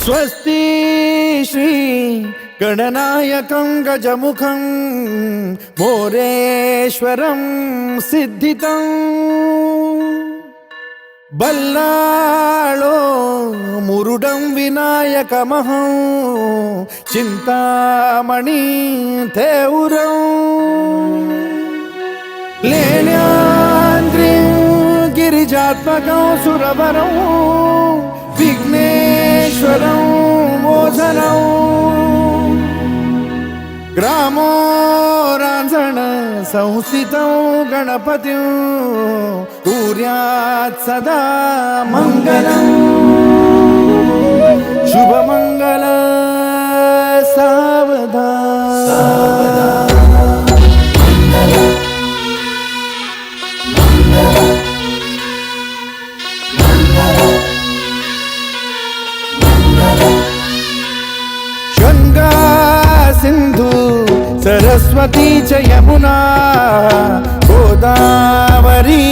स्वस्ति श्री गणनायकं गजमुखं मोरेश्वरं सिद्धितं बल्लाळो मुरुडं विनायकमहं चिंतामणि थेउरं लेण्याद्रिं गिरिजात्मकं सुरवरं विघ्नेश्वरं मोचनं ग्रामो रांझण संस्थितं गणपतिं कुर्यात् सदा मंगलं शुभमंगल सावधान गंगा सिंधु सरस्वती च यमुना गोदावरी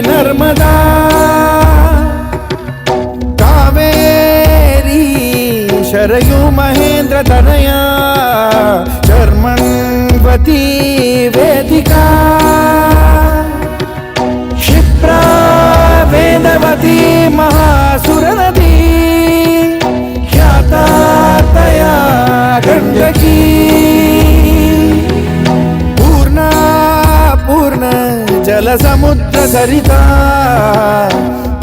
नर्मदा कावेरी शरयू महेंद्र तनया शर्मण्वती वेदिका क्षिप्रा वेदवती महासुरनदी ख्याता तया गंडकी पूर्ण जलसमुद्र सरिता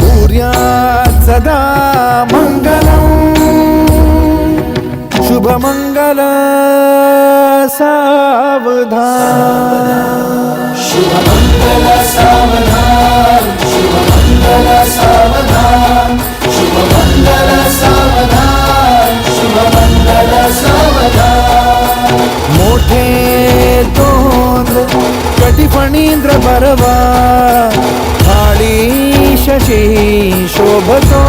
कुर्यात् सदा मंगलं शुभमंगल सावधान शुभमंगल सावधान शुभमंगल सावधान शुभमंगल सावधान शुभमंगल सावधान मोठे तोंड कटिफणींद्र बरवा थाळी शशी शोभतो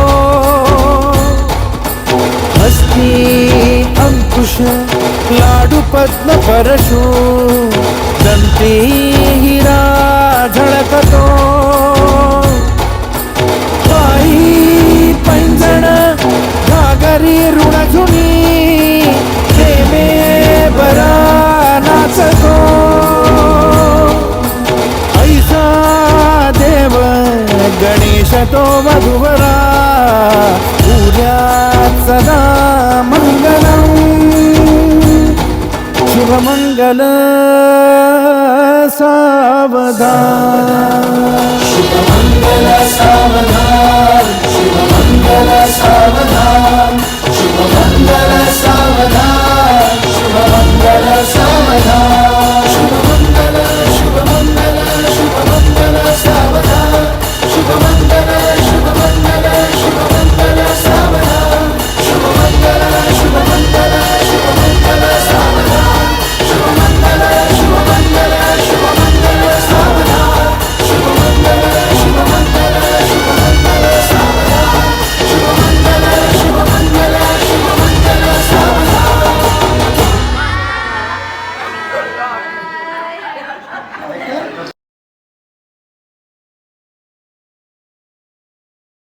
हस्ती अंकुश लाडू पद्म परशु दंती हिरा झळकतो पायी पैंजण घागरी ऋणझुनी प्रेमे बरा नाचतो ऐसा देव गणेश तो वधुवरा कुर्यात् सदा मंगलं शुभमंगल सावधान